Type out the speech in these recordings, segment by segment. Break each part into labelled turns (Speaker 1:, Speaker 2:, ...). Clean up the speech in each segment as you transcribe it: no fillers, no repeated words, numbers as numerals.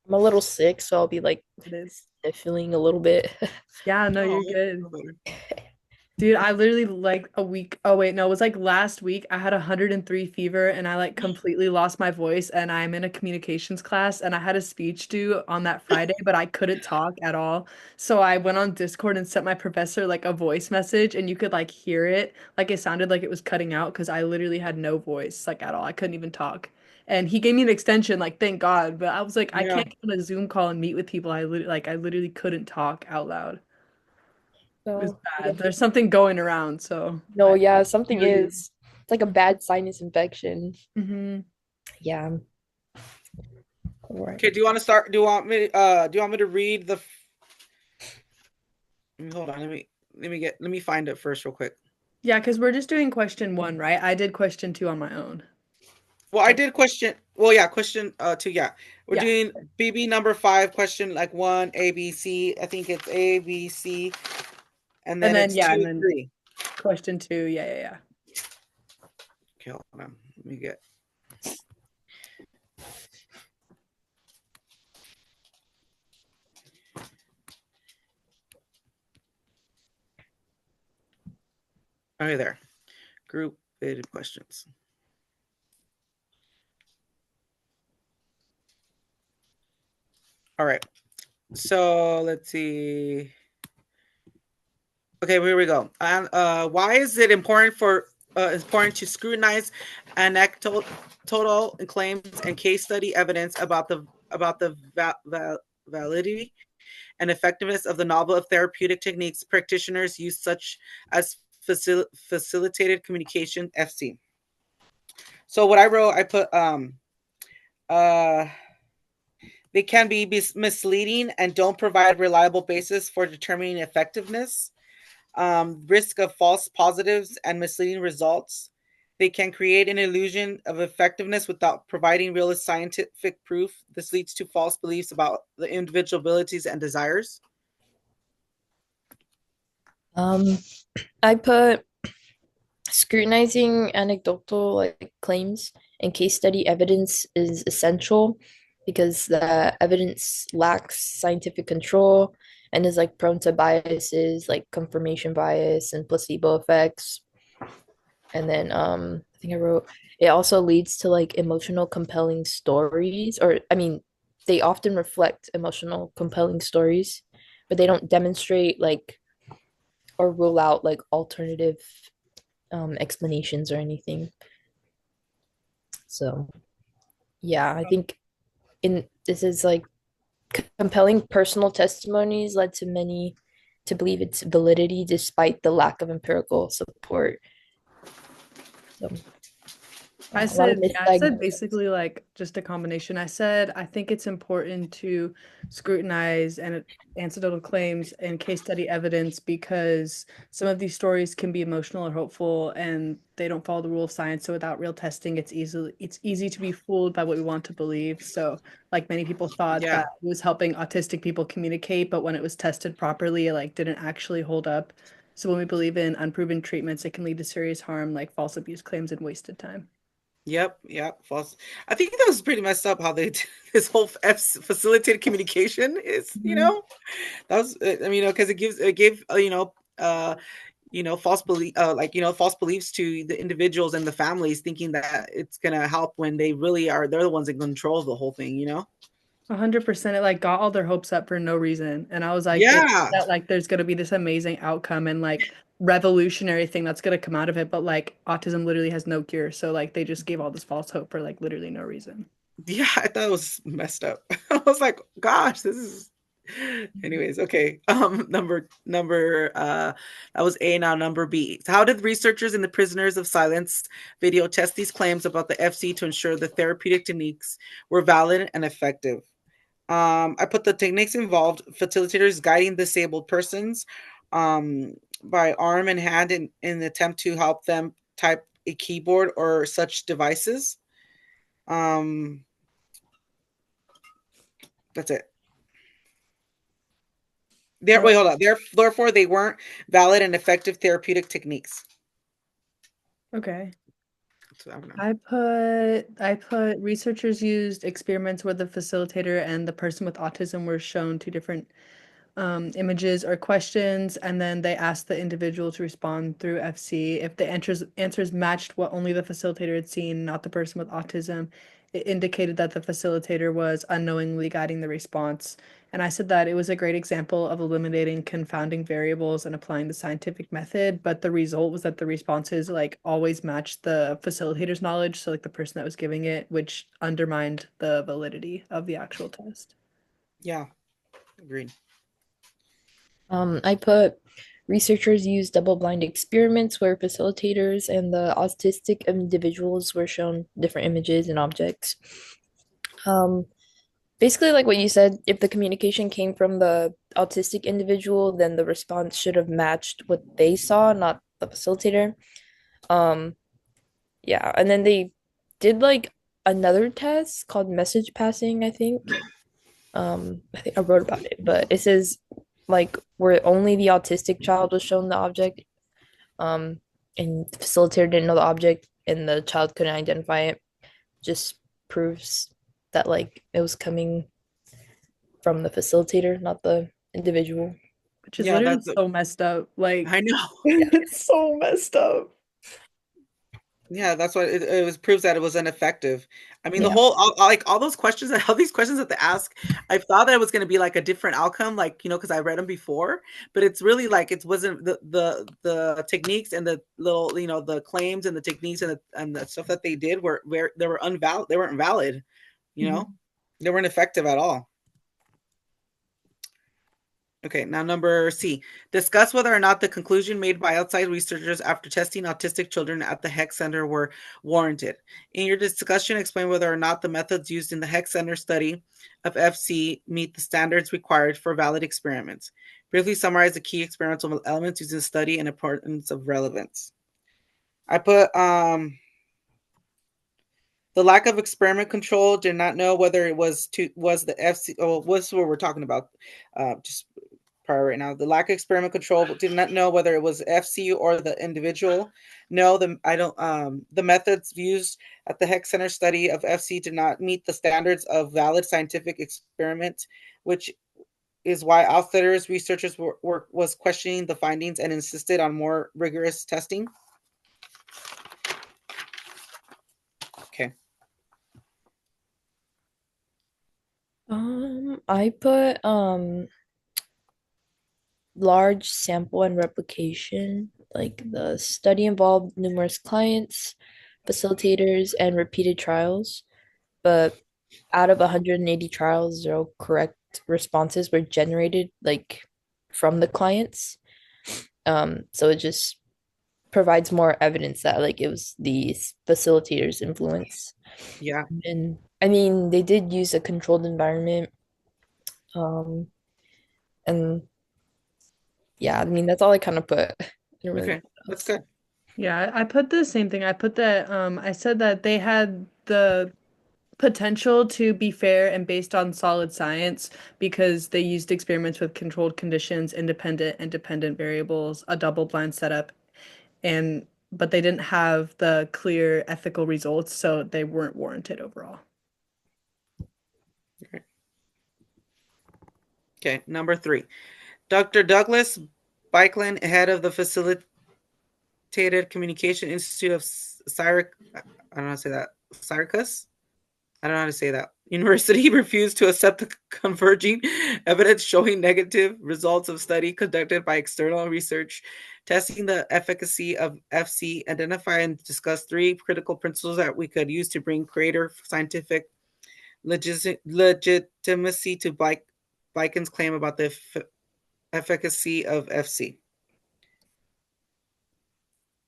Speaker 1: I'm a little sick, so I'll be like
Speaker 2: It is.
Speaker 1: feeling a little bit.
Speaker 2: Yeah, no,
Speaker 3: Oh,
Speaker 2: you're good.
Speaker 3: feel better.
Speaker 2: Dude, I literally like a week. Oh wait, no, it was like last week. I had 103 fever and I like completely lost my voice and I'm in a communications class and I had a speech due on that Friday, but I couldn't talk at all. So I went on Discord and sent my professor like a voice message and you could like hear it. Like it sounded like it was cutting out because I literally had no voice like at all. I couldn't even talk. And he gave me an extension, like thank God, but I was like I
Speaker 3: Yeah.
Speaker 2: can't get on a Zoom call and meet with people. I literally couldn't talk out loud. It was
Speaker 1: So I
Speaker 2: bad.
Speaker 1: guess
Speaker 2: There's something going around, so
Speaker 1: no,
Speaker 2: I
Speaker 1: yeah, something
Speaker 2: feel you.
Speaker 1: is. It's like a bad sinus infection.
Speaker 2: Hmm.
Speaker 1: Yeah. All
Speaker 3: Okay,
Speaker 1: right.
Speaker 3: do you want to start? Do you want me to read hold on, let me find it first real quick.
Speaker 2: Yeah, because we're just doing question one, right? I did question two on my own.
Speaker 3: Well, I
Speaker 2: So
Speaker 3: did question. Well, yeah, question two. Yeah, we're
Speaker 2: yeah.
Speaker 3: doing BB number five question like one A B C. I think it's A B C, and
Speaker 2: And
Speaker 3: then
Speaker 2: then
Speaker 3: it's
Speaker 2: yeah, and
Speaker 3: two
Speaker 2: then
Speaker 3: three.
Speaker 2: question two. Yeah, yeah, yeah.
Speaker 3: Okay, hold on. Let me get. Okay, there. Group related questions. All right. So let's see. Okay, here we go. Why is it important to scrutinize anecdotal total claims and case study evidence about the validity and effectiveness of the novel therapeutic techniques practitioners use, such as facilitated communication (FC). So what I wrote, I put uh, they can be misleading and don't provide reliable basis for determining effectiveness. Risk of false positives and misleading results. They can create an illusion of effectiveness without providing real scientific proof. This leads to false beliefs about the individual abilities and desires.
Speaker 1: Um, I put scrutinizing anecdotal like claims and case study evidence is essential because the evidence lacks scientific control and is like prone to biases like confirmation bias and placebo effects. And then I think I wrote it also leads to like emotional compelling stories, or I mean they often reflect emotional compelling stories, but they don't demonstrate like or rule out like alternative explanations or anything. So yeah, I think in this is like compelling personal testimonies led to many to believe its validity despite the lack of empirical support. So
Speaker 2: I
Speaker 1: a lot of
Speaker 2: said, yeah, I said
Speaker 1: misdiagnosis.
Speaker 2: basically like just a combination. I said, I think it's important to scrutinize and anecdotal claims and case study evidence because some of these stories can be emotional or hopeful and they don't follow the rule of science. So without real testing, it's easy to be fooled by what we want to believe. So like many people thought
Speaker 3: Yeah.
Speaker 2: that it was helping autistic people communicate, but when it was tested properly, it like didn't actually hold up. So when we believe in unproven treatments, it can lead to serious harm like false abuse claims and wasted time.
Speaker 3: Yep. Yep. False. I think that was pretty messed up how they this whole facilitated communication is.
Speaker 2: Mhm.
Speaker 3: That was. I mean, because it gave false belief false beliefs to the individuals and the families, thinking that it's gonna help when they really are they're the ones in control of the whole thing.
Speaker 2: 100%. It like got all their hopes up for no reason. And I was like, they think
Speaker 3: Yeah.
Speaker 2: that like there's gonna be this amazing outcome and like revolutionary thing that's gonna come out of it, but like autism literally has no cure. So like they just gave all this false hope for like literally no reason.
Speaker 3: Yeah, I thought it was messed up. I was like, gosh, this is anyways, okay. That was A, now number B. So how did researchers in the Prisoners of Silence video test these claims about the FC to ensure the therapeutic techniques were valid and effective? I put the techniques involved facilitators guiding disabled persons by arm and hand in an attempt to help them type a keyboard or such devices. Um, that's it.
Speaker 2: Uh,
Speaker 3: Wait, hold on. Therefore, they weren't valid and effective therapeutic techniques.
Speaker 2: okay.
Speaker 3: So I don't know.
Speaker 2: I put researchers used experiments where the facilitator and the person with autism were shown two different images or questions, and then they asked the individual to respond through FC. If the answers matched what only the facilitator had seen, not the person with autism, it indicated that the facilitator was unknowingly guiding the response. And I said that it was a great example of eliminating confounding variables and applying the scientific method, but the result was that the responses like always matched the facilitator's knowledge, so like the person that was giving it, which undermined the validity of the actual test.
Speaker 3: Yeah, agreed.
Speaker 1: I put researchers used double-blind experiments where facilitators and the autistic individuals were shown different images and objects. Um, Basically, like what you said, if the communication came from the autistic individual, then the response should have matched what they saw, not the facilitator. Um, yeah, and then they did like another test called message passing, I think. I think I wrote about it, but it says like where only the autistic child was shown the object, um, and the facilitator didn't know the object and the child couldn't identify it, just proves that like it was coming from the facilitator, not the individual.
Speaker 2: Which is
Speaker 3: Yeah,
Speaker 2: literally
Speaker 3: that's
Speaker 2: so messed up. Like,
Speaker 3: I know.
Speaker 1: Yeah.
Speaker 2: it's so messed up.
Speaker 3: Yeah, that's what it was proves that it was ineffective. I mean, the
Speaker 1: Yeah.
Speaker 3: whole like all those questions, all these questions that they ask, I thought that it was going to be like a different outcome, like because I read them before, but it's really like it wasn't the techniques and the little the claims and the techniques and the stuff that they did were where they were unvalid, they weren't valid, you know,
Speaker 2: Mhm.
Speaker 3: they weren't effective at all. Okay, now number C. Discuss whether or not the conclusion made by outside researchers after testing autistic children at the Heck Center were warranted. In your discussion, explain whether or not the methods used in the Heck Center study of FC meet the standards required for valid experiments. Briefly summarize the key experimental elements used in the study and importance of relevance. I put the lack of experiment control, did not know whether it was the FC. Oh, what's what we're talking about. Just prior right now. The lack of experiment control, did not know whether it was FC or the individual. No, the methods used at the Heck Center study of FC did not meet the standards of valid scientific experiment, which is why outsiders researchers was questioning the findings and insisted on more rigorous testing. Okay.
Speaker 1: I put large sample and replication. Like the study involved numerous clients, facilitators, and repeated trials, but out of 180 trials, zero correct responses were generated like from the clients. So it just provides more evidence that like it was the facilitators' influence.
Speaker 3: Yeah.
Speaker 1: And I mean, they did use a controlled environment. Um, and yeah, I mean that's all I kind of put. I don't really know
Speaker 3: Okay.
Speaker 1: what
Speaker 3: That's
Speaker 1: else.
Speaker 3: good.
Speaker 2: Yeah, I put the same thing. I put that I said that they had the potential to be fair and based on solid science because they used experiments with controlled conditions, independent and dependent variables, a double-blind setup, and but they didn't have the clear ethical results, so they weren't warranted overall.
Speaker 3: Okay. Number 3. Dr. Douglas Beichland, head of the Facilitated Communication Institute of Syracuse. I don't know how to say that. Syracuse? I don't know how to say that. University refused to accept the converging evidence showing negative results of study conducted by external research, testing the efficacy of FC, identify and discuss 3 critical principles that we could use to bring greater scientific legitimacy to Beichland's claim about the efficacy of FC.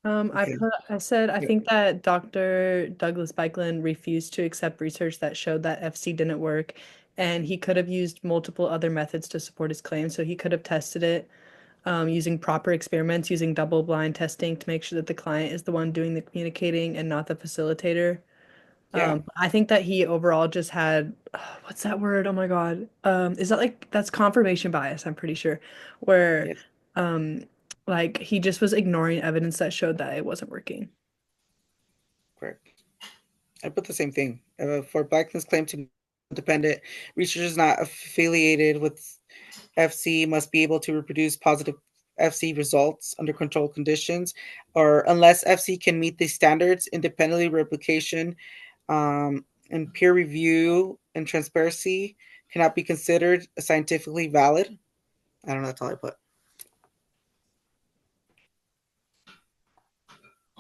Speaker 3: Okay.
Speaker 2: I said I
Speaker 3: Yeah.
Speaker 2: think that Dr. Douglas Beichland refused to accept research that showed that FC didn't work, and he could have used multiple other methods to support his claim. So he could have tested it using proper experiments, using double-blind testing to make sure that the client is the one doing the communicating and not the facilitator.
Speaker 3: Yeah.
Speaker 2: I think that he overall just had what's that word? Oh my God. Is that like that's confirmation bias, I'm pretty sure, where
Speaker 3: Yes.
Speaker 2: um like he just was ignoring evidence that showed that it wasn't working.
Speaker 3: correct. I put the same thing. For Blackman's claim to be independent, researchers not affiliated with FC must be able to reproduce positive FC results under controlled conditions, or unless FC can meet these standards, independently replication and peer review and transparency cannot be considered scientifically valid. I don't know. That's all I put.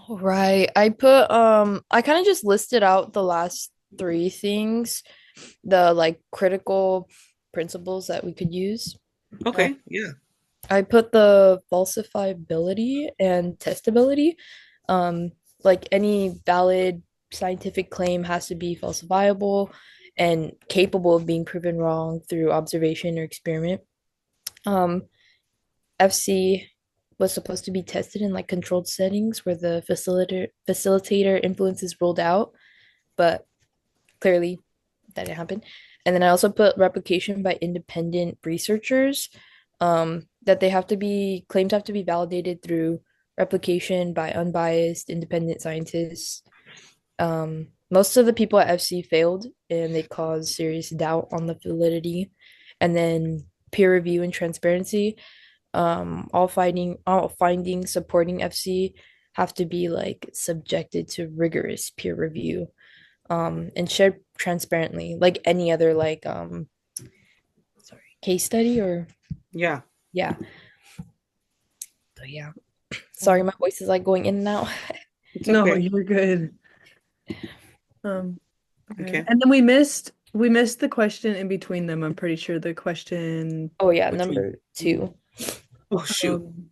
Speaker 1: Right. I put I kind of just listed out the last three things, the like critical principles that we could use. Um,
Speaker 3: Okay. Yeah.
Speaker 1: I put the falsifiability and testability. Um, like any valid scientific claim has to be falsifiable and capable of being proven wrong through observation or experiment. Um, FC was supposed to be tested in like controlled settings where the facilitator influence is ruled out, but clearly that didn't happen. And then I also put replication by independent researchers, that they have to be claims have to be validated through replication by unbiased independent scientists. Most of the people at FC failed and they caused serious doubt on the validity. And then peer review and transparency, all findings supporting FC have to be like subjected to rigorous peer review, and shared transparently like any other like sorry, case study or
Speaker 3: Yeah.
Speaker 1: yeah. So yeah. Sorry, my voice is like going in and out.
Speaker 3: It's
Speaker 2: No,
Speaker 3: okay.
Speaker 2: you're good. Okay.
Speaker 3: Okay.
Speaker 2: And then we missed the question in between them. I'm pretty sure the question
Speaker 1: Oh yeah,
Speaker 3: Which one?
Speaker 1: number two.
Speaker 3: Oh shoot.
Speaker 2: um,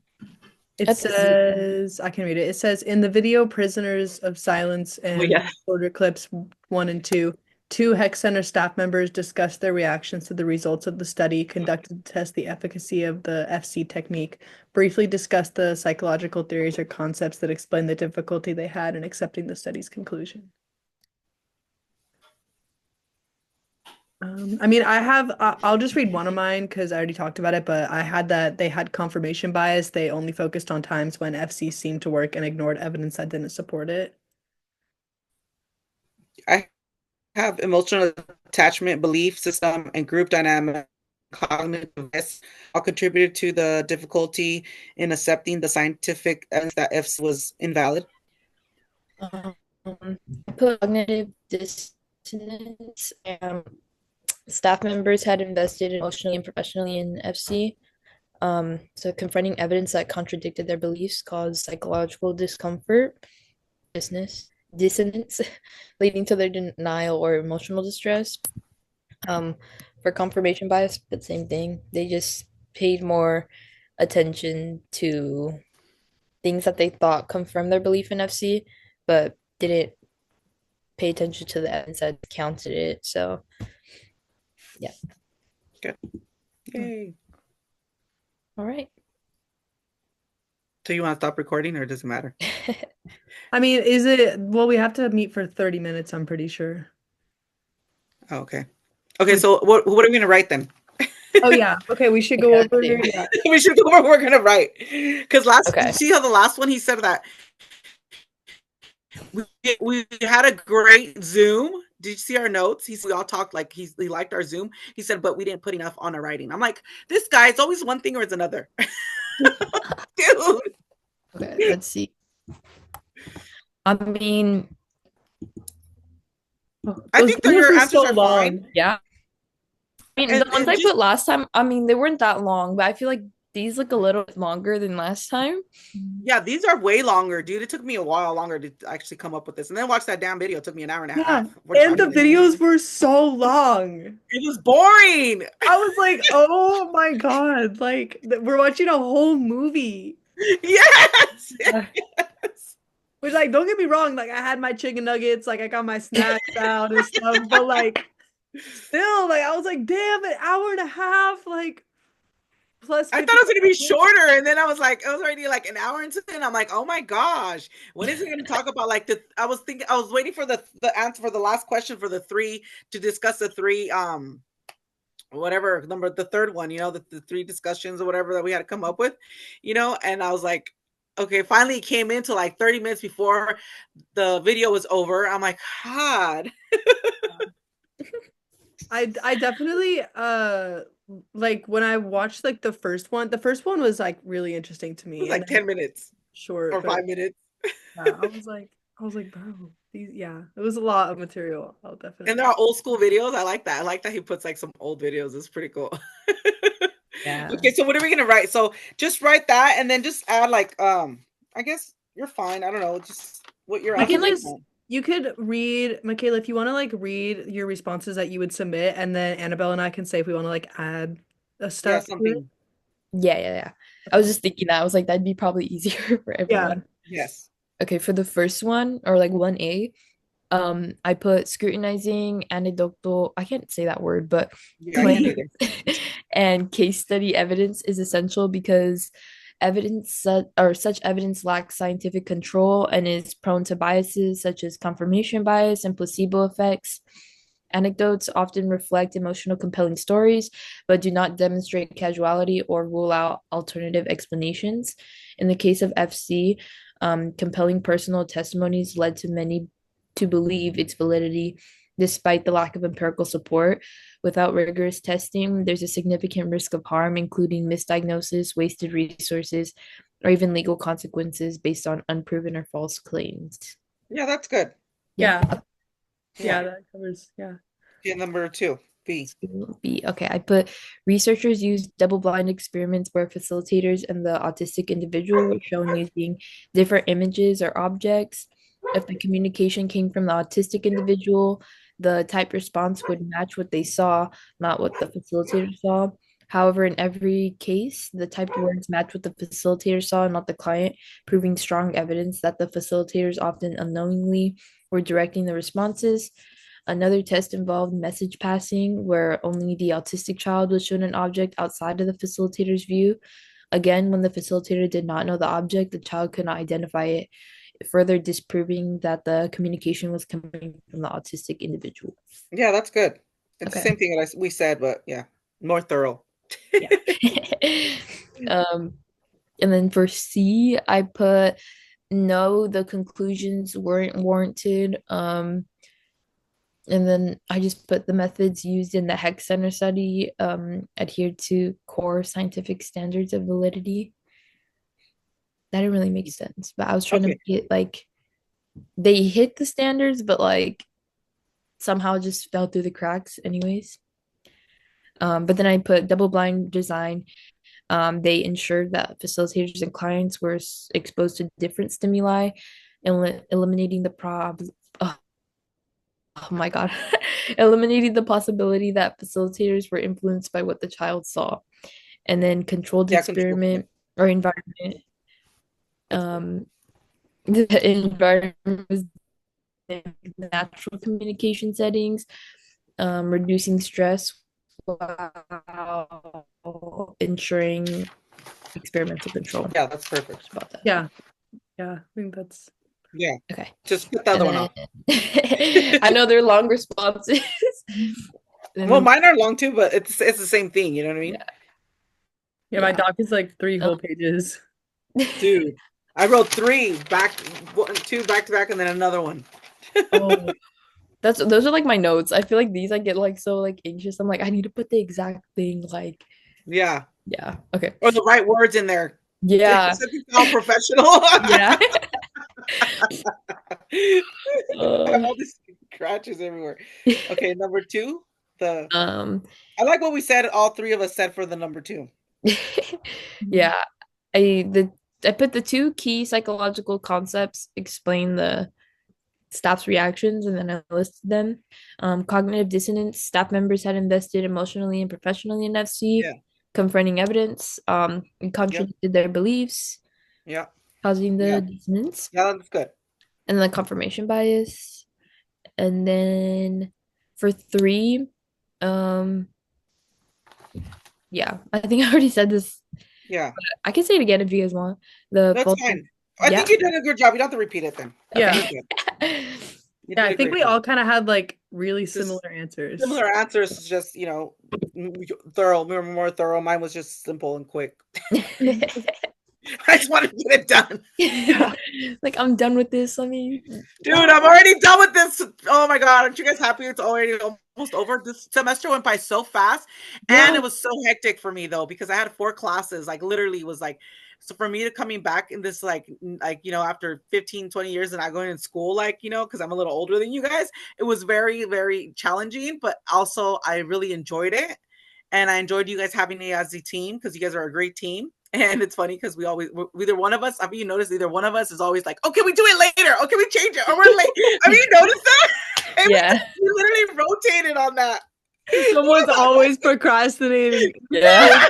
Speaker 2: it
Speaker 1: That's
Speaker 2: says, I can read it. It says, in the video Prisoners of Silence
Speaker 3: Oh
Speaker 2: and
Speaker 3: yeah.
Speaker 2: Border Clips 1 and 2, two Hex Center staff members discussed their reactions to the results of the study conducted to test the efficacy of the FC technique, briefly discussed the psychological theories or concepts that explain the difficulty they had in accepting the study's conclusion. I mean, I'll just read one of mine because I already talked about it, but I had that they had confirmation bias. They only focused on times when FC seemed to work and ignored evidence that didn't support it.
Speaker 3: I have emotional attachment, belief system, and group dynamic cognitive bias all contributed to the difficulty in accepting the scientific evidence that FC was invalid.
Speaker 1: um, I put cognitive dissonance, and staff members had invested emotionally and professionally in FC. So confronting evidence that contradicted their beliefs caused psychological discomfort, dissonance, leading to their denial or emotional distress. Um, for confirmation bias, but same thing. They just paid more attention to things that they thought confirmed their belief in FC, but didn't pay attention to the evidence that counted it. So, yeah.
Speaker 3: Good. Yay.
Speaker 1: All right.
Speaker 3: So you want to stop recording or does it matter?
Speaker 2: I mean, well, we have to meet for 30 minutes, I'm pretty sure.
Speaker 3: Oh, okay. Okay, so what are we gonna write then?
Speaker 2: Oh yeah. Okay, we should go over. Yeah.
Speaker 3: We should go over what we're gonna write. Because
Speaker 1: Okay.
Speaker 3: see how the last one he said that we had a great Zoom. Did you see our notes? We all talked like he liked our Zoom. He said, but we didn't put enough on our writing. I'm like, this guy, it's always one thing or it's another. Dude.
Speaker 1: Okay, let's see. I mean,
Speaker 3: I think that your answers are fine.
Speaker 1: yeah. I mean, the ones I put last time, I mean, they weren't that long, but I feel like these look a little bit longer than last time.
Speaker 3: Yeah, these are way longer, dude. It took me a while longer to actually come up with this. And then watch that damn video. It took me an hour and a half.
Speaker 2: And the videos were so long.
Speaker 3: It was boring.
Speaker 2: I was like, oh my God. Like, we're watching a whole movie.
Speaker 3: Yes.
Speaker 2: Yes. Which, like, don't get me wrong. Like, I had my chicken nuggets. Like, I got my snacks out and stuff. But, like, still, like, I was like, damn, an hour and a half. Like, plus
Speaker 3: I thought it was gonna be shorter, and then I was like, it was already like an hour into it. And I'm like, oh my gosh, when is it gonna talk about like the? I was waiting for the answer for the last question for the three to discuss the three whatever number the third one, the three discussions or whatever that we had to come up with, and I was like, Okay, finally it came into like 30 minutes before the video was over. I'm like, God.
Speaker 2: I definitely like when I watched like the first one was like really interesting to
Speaker 3: It was
Speaker 2: me, and
Speaker 3: like
Speaker 2: then
Speaker 3: 10 minutes
Speaker 2: short,
Speaker 3: or
Speaker 2: but
Speaker 3: 5 minutes.
Speaker 2: yeah, I was like, bro, it was a lot of material. I'll
Speaker 3: And
Speaker 2: definitely.
Speaker 3: there are old school videos. I like that. I like that he puts like some old videos. It's pretty cool.
Speaker 1: Yeah.
Speaker 3: Okay, so what are we gonna write? So just write that and then just add like I guess you're fine. I don't know, just what you're
Speaker 2: We
Speaker 1: I
Speaker 2: can
Speaker 1: can like
Speaker 3: asking.
Speaker 2: just You could read, Michaela, if you want to like read your responses that you would submit, and then Annabelle and I can say if we want to like add a
Speaker 3: Yeah,
Speaker 2: stuff to it.
Speaker 3: something.
Speaker 1: yeah. I was
Speaker 2: Okay.
Speaker 1: just thinking that. I was like, that'd be probably easier for
Speaker 2: Yeah.
Speaker 1: everyone.
Speaker 3: Yes.
Speaker 1: Okay, for the first one or like 1A, I put scrutinizing anecdotal, I can't say that word, but
Speaker 3: Yeah, I can't
Speaker 1: claims
Speaker 3: either.
Speaker 1: and case study evidence is essential because such evidence lacks scientific control and is prone to biases such as confirmation bias and placebo effects. Anecdotes often reflect emotional, compelling stories, but do not demonstrate causality or rule out alternative explanations. In the case of FC, compelling personal testimonies led to many to believe its validity despite the lack of empirical support. Without rigorous testing, there's a significant risk of harm, including misdiagnosis, wasted resources, or even legal consequences based on unproven or false claims.
Speaker 3: Yeah, that's good.
Speaker 1: Yeah.
Speaker 2: Yeah.
Speaker 3: Yeah.
Speaker 2: Yeah, that covers. Yeah.
Speaker 3: Okay, number 2. B.
Speaker 1: B. Okay, I put researchers used double-blind experiments where facilitators and the autistic individual were shown using different images or objects. If the communication came from the autistic individual, the type response would match what they saw, not what the facilitator saw. However, in every case, the typed words match what the facilitator saw, not the client, proving strong evidence that the facilitators often unknowingly were directing the responses. Another test involved message passing, where only the autistic child was shown an object outside of the facilitator's view. Again, when the facilitator did not know the object, the child could not identify it, further disproving that the communication was coming from the autistic individual.
Speaker 3: Yeah, that's good. It's the
Speaker 1: Okay.
Speaker 3: same thing that we said, but yeah, more thorough.
Speaker 1: Yeah. um, and then for C, I put no, the conclusions weren't warranted. And then I just put the methods used in the Hex Center study adhered to core scientific standards of validity. That didn't really make sense, but I was trying to
Speaker 3: Okay.
Speaker 1: make it like they hit the standards, but like somehow just fell through the cracks, anyways. But then I put double blind design. They ensured that facilitators and clients were exposed to different stimuli, eliminating the problem. Oh my God. Eliminating the possibility that facilitators were influenced by what the child saw. And then controlled
Speaker 3: Yeah, control. Yeah,
Speaker 1: experiment or environment.
Speaker 3: that's good.
Speaker 1: Um, the environment was natural communication settings, reducing stress while ensuring experimental control.
Speaker 3: Yeah, that's perfect.
Speaker 1: Just about that.
Speaker 2: Yeah. Yeah. I think that's
Speaker 3: Yeah.
Speaker 1: Okay.
Speaker 3: Just put the
Speaker 1: And
Speaker 3: other one
Speaker 1: then
Speaker 3: off.
Speaker 1: I know they're long responses. And
Speaker 3: Well,
Speaker 1: then,
Speaker 3: mine are long too, but it's the same thing, you know what I mean?
Speaker 1: yeah,
Speaker 2: yeah, my
Speaker 1: yeah.
Speaker 2: doc is like 3 whole pages.
Speaker 3: Dude, I wrote 3 back, 2 back to back, and then another one.
Speaker 1: Oh, those are like my notes. I feel like these I get like so like anxious. I'm like, I need to put the exact thing like
Speaker 3: Yeah,
Speaker 1: yeah. Okay.
Speaker 3: or the right words in there. So
Speaker 1: Yeah.
Speaker 3: you sound professional.
Speaker 1: Yeah.
Speaker 3: I have
Speaker 1: Uh,
Speaker 3: all these scratches everywhere. Okay, number 2. The
Speaker 1: um
Speaker 3: I like what we said. All 3 of us said for the number 2.
Speaker 2: Mhm.
Speaker 1: yeah. I put the two key psychological concepts explain the staff's reactions and then I listed them. Cognitive dissonance, staff members had invested emotionally and professionally in FC,
Speaker 3: Yeah.
Speaker 1: confronting evidence, it
Speaker 3: Yep.
Speaker 1: contradicted their beliefs,
Speaker 3: Yeah.
Speaker 1: causing
Speaker 3: Yeah.
Speaker 1: the dissonance,
Speaker 3: Yeah. That's good.
Speaker 1: and then the confirmation bias. And then for three, um, yeah, I think I already said this.
Speaker 3: Yeah.
Speaker 1: I can say it again if you guys want. The
Speaker 3: That's
Speaker 1: false,
Speaker 3: fine. I
Speaker 1: yeah,
Speaker 3: think you did a good job. You don't have to repeat it then.
Speaker 2: Yeah.
Speaker 3: You're
Speaker 1: okay.
Speaker 3: good. You
Speaker 2: Yeah,
Speaker 3: did
Speaker 2: I
Speaker 3: a
Speaker 2: think
Speaker 3: great
Speaker 2: we
Speaker 3: job.
Speaker 2: all kind of had like really
Speaker 3: Just
Speaker 2: similar answers.
Speaker 3: similar answers, just thorough. We were more thorough. Mine was just simple and quick. I just want to get it done.
Speaker 1: Like, I'm done with this. Let me.
Speaker 3: Dude, I'm already done with this. Oh my God. Aren't you guys happy it's already almost over? This semester went by so fast. And it was so hectic for me though, because I had 4 classes. Like literally was like, so for me to coming back in this, like, after 15, 20 years and not going to school, like, because I'm a little older than you guys, it was very, very challenging, but also I really enjoyed it. And I enjoyed you guys having me as a team because you guys are a great team. And it's funny because either one of us, have you noticed, either one of us is always like, oh, can we do it later? Oh, can we change it? Or we're late. Have you noticed that? And
Speaker 1: Yeah.
Speaker 3: we literally rotated on that.
Speaker 2: Someone's always procrastinating.
Speaker 1: Yeah.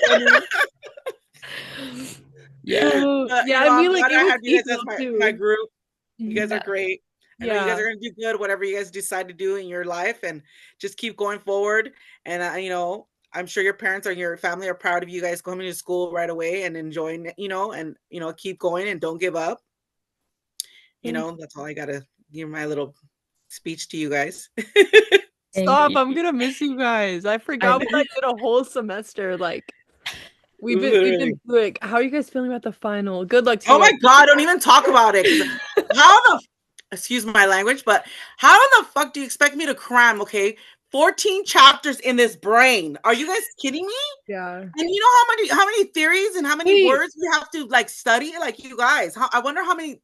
Speaker 1: Yeah.
Speaker 2: Yeah, I mean, like,
Speaker 3: I have you guys as my
Speaker 2: too.
Speaker 3: group. You guys are great. I know you guys
Speaker 2: Yeah.
Speaker 3: are going to do good, whatever you guys decide to do in your life, and just keep going forward. And, I'm sure your parents or your family are proud of you guys going to school right away and enjoying it, and, keep going and don't give up. That's all I got to give my little speech to you guys.
Speaker 2: Stop, I'm going to miss you guys. I forgot what I did a whole semester. Like, we've been like, how are you guys feeling about the final? Good luck to you.
Speaker 3: Oh my God, don't even talk about it. Excuse my language, but how the fuck do you expect me to cram, 14 chapters in this brain? Are you guys kidding me?
Speaker 2: Yeah.
Speaker 3: And you know how many theories and how many words we have to like study? Like, you guys, I wonder how many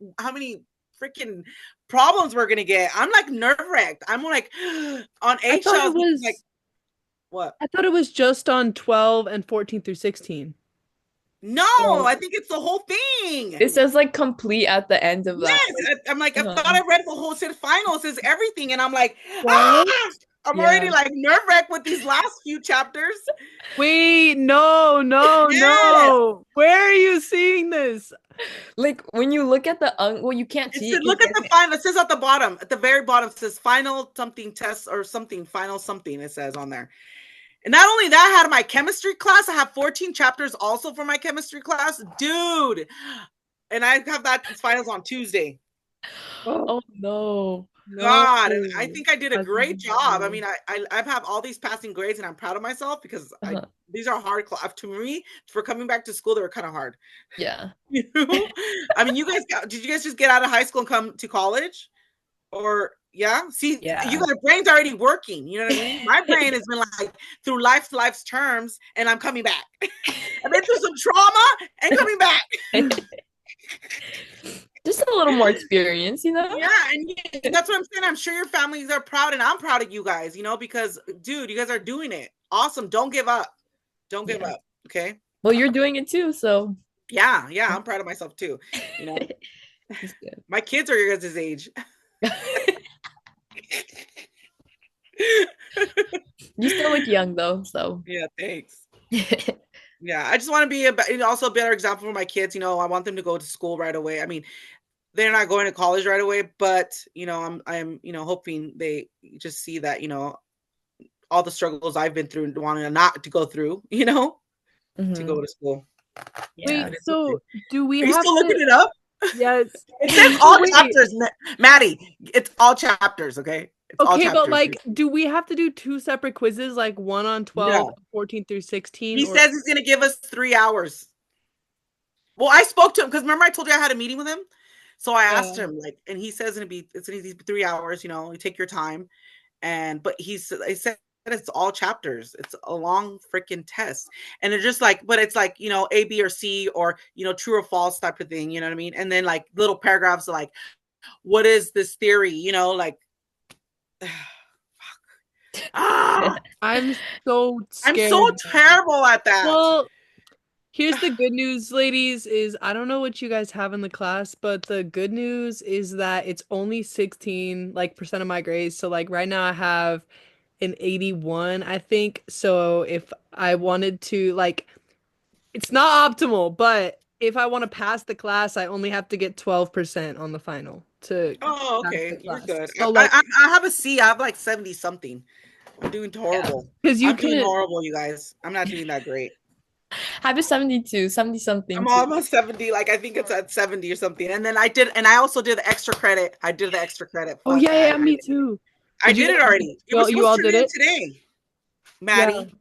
Speaker 3: freaking problems we're gonna get. I'm like nerve-wracked. I'm like on eggshells. Like, what?
Speaker 2: I thought it was just on 12 and 14 through 16.
Speaker 3: No, I think it's the whole thing.
Speaker 1: It says like complete at the end of that.
Speaker 3: Yes, I'm like, I thought I read the whole set final. It says everything, and I'm like, I'm already like nerve-wracked with these last few chapters.
Speaker 2: Wait, no. Where are you seeing this?
Speaker 1: Like, when you look at the well, you can't see it.
Speaker 3: Look at the final. It says at the bottom, at the very bottom, it says final something test or something, final something. It says on there. And not only that, I had my chemistry class. I have 14 chapters also for my chemistry class. Dude. And I have that finals on Tuesday.
Speaker 1: Oh, no.
Speaker 3: God. And I think I did a great job. I mean, I have all these passing grades and I'm proud of myself because these are hard classes. To me, for coming back to school, they were kind of hard.
Speaker 1: Yeah.
Speaker 3: I mean, did you guys just get out of high school and come to college? Or... Yeah. See, you got a brain's already working. You know what I mean? My brain has been like through life's terms, and I'm coming back. I've been through some trauma and coming back.
Speaker 1: Just a little more experience,
Speaker 3: Yeah, and that's what I'm saying. I'm sure your families are proud, and I'm proud of you guys. Because, dude, you guys are doing it. Awesome. Don't give up. Don't give up. Okay.
Speaker 1: Well, you're doing it too, so.
Speaker 3: Yeah. I'm proud of myself too. My kids are your guys' age.
Speaker 1: You still look young though, so
Speaker 3: yeah, thanks. Yeah, I just want to be also a better example for my kids. I want them to go to school right away. I mean, they're not going to college right away, but I'm hoping they just see that all the struggles I've been through, wanting not to go through, to go to school.
Speaker 2: Yeah. Wait, so do we
Speaker 3: Are
Speaker 2: have
Speaker 3: you still looking it up?
Speaker 2: Yes.
Speaker 3: It says all chapters, Maddie. It's all chapters, okay? It's all chapters.
Speaker 2: But like, do we have to do 2 separate quizzes, like one on 12, 14 through 16?
Speaker 3: He says he's going to give us 3 hours. Well, I spoke to him because remember I told you I had a meeting with him? So I asked him, like, and he says it's going to be 3 hours, you take your time. But he said it's all chapters. It's a long freaking test. And they're just like, but it's like, A, B, or C, or, true or false type of thing. You know what I mean? And then like little paragraphs like, what is this theory? Like,
Speaker 2: I'm so scared.
Speaker 3: I'm so terrible at that.
Speaker 2: Well, here's the good news, ladies, is I don't know what you guys have in the class, but the good news is that it's only 16% of my grades. So like right now I have an 81, I think. So if I wanted to, like, it's not optimal, but if I want to pass the class, I only have to get 12% on the final to
Speaker 3: okay, you're good.
Speaker 2: So like,
Speaker 3: I have a C. I have like 70 something. I'm doing horrible.
Speaker 2: Because
Speaker 3: I'm doing horrible, you guys. I'm not doing that great.
Speaker 1: I have a 72, 70 something.
Speaker 3: I'm almost 70. Like I think it's at 70 or something. And then I also did the extra credit. I did the extra credit.
Speaker 2: Oh yeah, me too.
Speaker 3: I did it already.
Speaker 2: You all did it
Speaker 3: today, Maddie.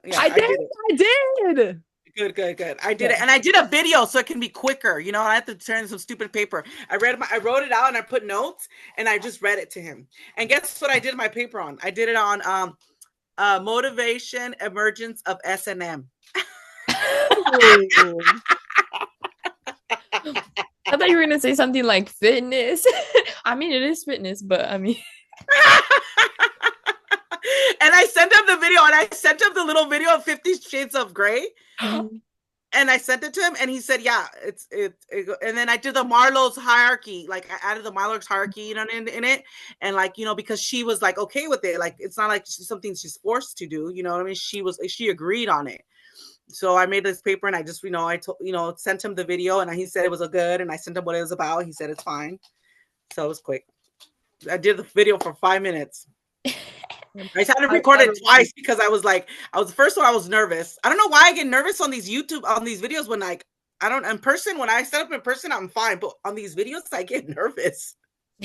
Speaker 2: Yeah, I did.
Speaker 3: Good, good, good. I did
Speaker 1: Yeah.
Speaker 3: it, and I did a video so it can be quicker. You know, I had to turn some stupid paper. I wrote it out, and I put notes, and I just read it to him. And guess what? I did my paper on. I did it on motivation emergence of S&M.
Speaker 2: Ooh.
Speaker 1: I thought you were gonna say something like fitness. I mean, it is fitness, but I mean,
Speaker 3: And I sent him the video, and I sent him the little video of 50 Shades of Grey.
Speaker 2: Mhm.
Speaker 3: And I sent it to him, and he said, "Yeah, and then I did the Marlowe's hierarchy, like I added the Marlowe's hierarchy, you know, in it, and like you know, because she was like okay with it, like it's not like something she's forced to do, you know what I mean? She agreed on it. So I made this paper, and I just sent him the video, and he said it was a good, and I sent him what it was about. He said it's fine, so it was quick. I did the video for 5 minutes. I had to record
Speaker 2: I
Speaker 3: it
Speaker 2: don't know.
Speaker 3: twice because I was like, the first one I was nervous. I don't know why I get nervous on these videos when like I don't in person. When I set up in person, I'm fine, but on these videos, I get nervous.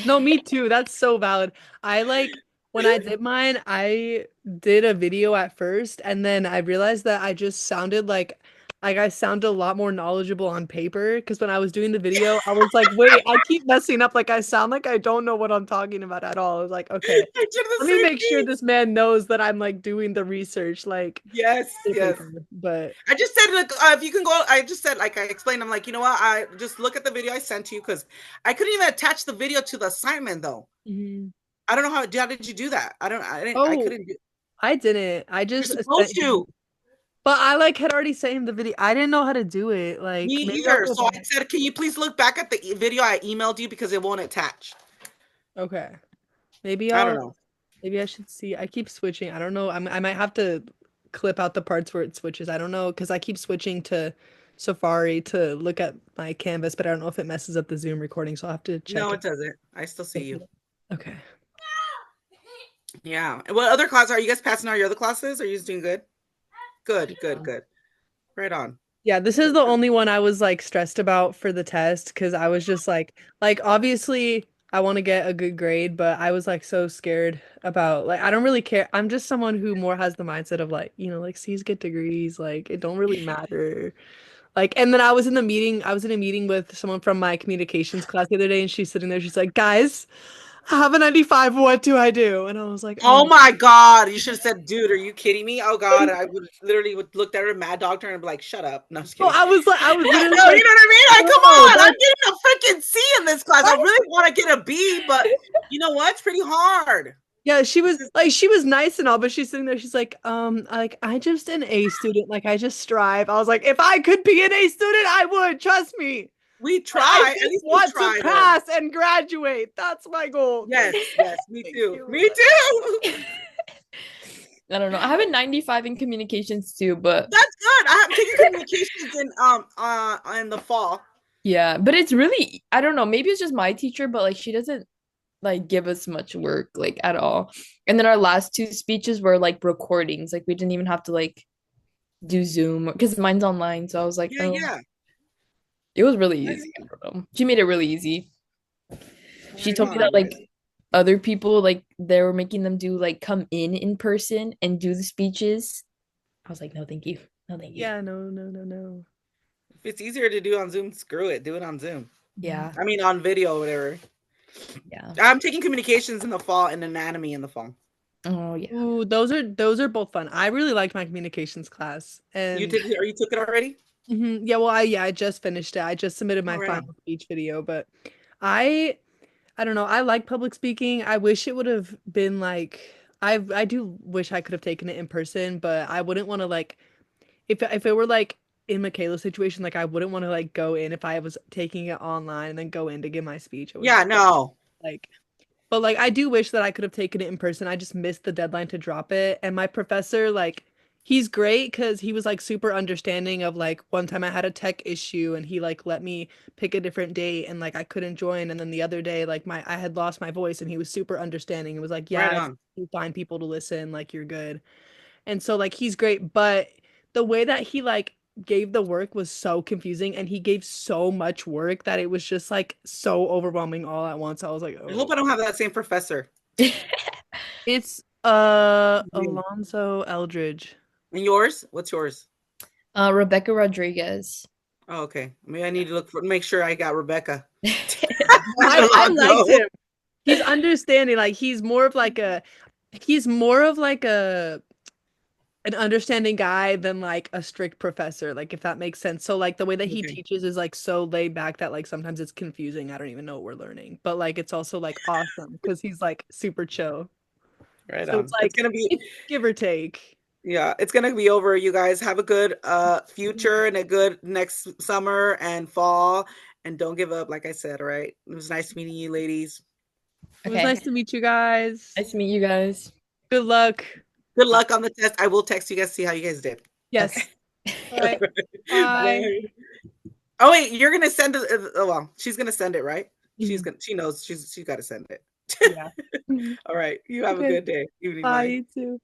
Speaker 2: No, me too. That's so valid. I like when I did mine, I did a video at first, and then I realized that I just sounded like I sounded a lot more knowledgeable on paper because when I was doing the video, I was like, wait, I keep messing up. Like I sound like I don't know what I'm talking about at all. I was like, okay,
Speaker 3: I did the
Speaker 2: let me
Speaker 3: same
Speaker 2: make sure
Speaker 3: thing.
Speaker 2: this man knows that I'm like doing the research, like
Speaker 3: Yes,
Speaker 2: the
Speaker 3: yes.
Speaker 2: paper. But
Speaker 3: I just said, like, if you can go, I just said, like, I explained, I'm like, you know what? I just look at the video I sent you because I couldn't even attach the video to the assignment though.
Speaker 2: mhm.
Speaker 3: I don't know how did you do that? I
Speaker 2: Oh,
Speaker 3: couldn't do.
Speaker 2: I didn't. I
Speaker 3: You're
Speaker 2: just
Speaker 3: supposed
Speaker 2: sent him.
Speaker 3: to.
Speaker 2: But I like had already sent him the video. I didn't know how to do it.
Speaker 3: Me
Speaker 2: Like maybe I'll
Speaker 3: either.
Speaker 2: go
Speaker 3: So I
Speaker 2: back.
Speaker 3: said, can you please look back at the video I emailed you because it won't attach.
Speaker 2: Okay. Maybe
Speaker 3: I don't
Speaker 2: I'll
Speaker 3: know.
Speaker 2: maybe I should see. I keep switching. I don't know. I might have to clip out the parts where it switches. I don't know because I keep switching to Safari to look at my canvas, but I don't know if it messes up the Zoom recording, so I'll have to
Speaker 3: No,
Speaker 2: check
Speaker 3: it
Speaker 2: it.
Speaker 3: doesn't. I still see you.
Speaker 2: Okay.
Speaker 3: Yeah. And what other classes are you guys passing all your other classes? Are you just doing good? Good, good, good. Right on.
Speaker 2: Yeah, this is the only one I was like stressed about for the test because I was just like obviously I want to get a good grade, but I was like so scared about like I don't really care. I'm just someone who more has the mindset of like, like C's get degrees, like it don't really matter. Like and then I was in a meeting with someone from my communications class the other day and she's sitting there, she's like, "Guys, I have a 95, what do I do?" And I was like,
Speaker 3: Oh
Speaker 2: "Oh."
Speaker 3: my God. You should have said, dude, are you kidding me? Oh God. I would literally would looked at her mad doctor and be like, shut up. No, just
Speaker 2: No,
Speaker 3: kidding.
Speaker 2: I was
Speaker 3: No, you
Speaker 2: literally
Speaker 3: know what
Speaker 2: like,
Speaker 3: I mean? Like, come
Speaker 2: "Oh,
Speaker 3: on. I'm
Speaker 2: that's
Speaker 3: getting a freaking C in this class. I really want to get a B, but you know what? It's pretty hard.
Speaker 2: yeah, she was nice and all, but she's sitting there, she's like I just an A student, like I just strive." I was like, if I could be an A student, I would, trust me.
Speaker 3: We
Speaker 2: But I
Speaker 3: try. At
Speaker 2: just
Speaker 3: least we
Speaker 2: want to
Speaker 3: try though.
Speaker 2: pass and graduate. That's my goal.
Speaker 3: Yes, yes, me
Speaker 2: Thank
Speaker 3: too.
Speaker 2: you.
Speaker 3: Me too.
Speaker 1: I don't know. I have a 95 in communications too, but
Speaker 3: That's good. I'm taking communications in the fall.
Speaker 1: yeah, but it's really, I don't know, maybe it's just my teacher, but like she doesn't like give us much work like at all. And then our last two speeches were like recordings. Like we didn't even have to like do Zoom because mine's online. So I was like,
Speaker 3: Yeah,
Speaker 1: oh,
Speaker 3: yeah.
Speaker 1: it was really easy. I don't know. She made it really easy. She
Speaker 3: Right
Speaker 1: told me
Speaker 3: on.
Speaker 1: that like other people like they were making them do like come in person and do the speeches. I was like, no, thank you. No, thank you.
Speaker 2: Yeah, no, no, no, no.
Speaker 3: If it's easier to do on Zoom, screw it. Do it on Zoom.
Speaker 2: Mhm.
Speaker 1: Yeah.
Speaker 3: I mean, on video or whatever.
Speaker 1: Yeah.
Speaker 3: I'm taking communications in the fall and anatomy in the fall.
Speaker 1: Oh yeah.
Speaker 2: Ooh, those are both fun. I really liked my communications class.
Speaker 3: You
Speaker 2: And
Speaker 3: took it or you took it already?
Speaker 2: yeah, well, I just finished it. I just submitted
Speaker 3: Oh,
Speaker 2: my
Speaker 3: right on.
Speaker 2: final speech video, but I I don't know. I like public speaking. I wish it would have been like I do wish I could have taken it in person, but I wouldn't want to like if it were like in Michaela's situation, like I wouldn't want to like go in if I was taking it online and then go in to give my speech. It would
Speaker 3: Yeah, no.
Speaker 2: like but like I do wish that I could have taken it in person. I just missed the deadline to drop it. And my professor, like, he's great because he was like super understanding of like one time I had a tech issue and he like let me pick a different date and like I couldn't join. And then the other day, like I had lost my voice and he was super understanding. It was like,
Speaker 3: Right
Speaker 2: yeah, if
Speaker 3: on.
Speaker 2: you find people to listen, like you're good. And so like he's great, but the way that he like gave the work was so confusing and he gave so much work that it was just like so overwhelming all at once. I was like,
Speaker 3: I hope
Speaker 2: oh.
Speaker 3: I don't have that same professor.
Speaker 2: It's
Speaker 3: And
Speaker 2: Alonzo Eldridge.
Speaker 3: yours? What's yours?
Speaker 1: Rebecca Rodriguez.
Speaker 3: Oh, okay. Maybe I need to make sure I got Rebecca.
Speaker 2: I liked him. He's understanding. Like he's more of like an understanding guy than like a strict professor, like if that makes sense. So like the way that he
Speaker 3: Okay.
Speaker 2: teaches is like so laid back that like sometimes it's confusing. I don't even know what we're learning. But like it's also like awesome because he's like super chill.
Speaker 3: Right
Speaker 2: So it's
Speaker 3: on. It's
Speaker 2: like
Speaker 3: gonna be
Speaker 2: it's give or take.
Speaker 3: Yeah, it's gonna be over. You guys have a good future and a good next summer and fall. And don't give up, like I said, all right? It was nice meeting you, ladies.
Speaker 2: It was
Speaker 1: Okay.
Speaker 2: nice to meet you guys.
Speaker 1: Nice to meet you guys.
Speaker 2: Good luck.
Speaker 3: Good luck on the test. I will text you guys, see how you guys did.
Speaker 2: Yes.
Speaker 1: Okay.
Speaker 2: All right. Bye.
Speaker 3: Bye. Oh wait, you're gonna send it. Oh well, she's gonna send it, right?
Speaker 2: Mhm.
Speaker 3: She knows she's got to send it.
Speaker 2: Yeah. Mhm.
Speaker 3: All right. You have a
Speaker 2: Okay.
Speaker 3: good day. Evening.
Speaker 2: Bye,
Speaker 3: Bye.
Speaker 2: you too.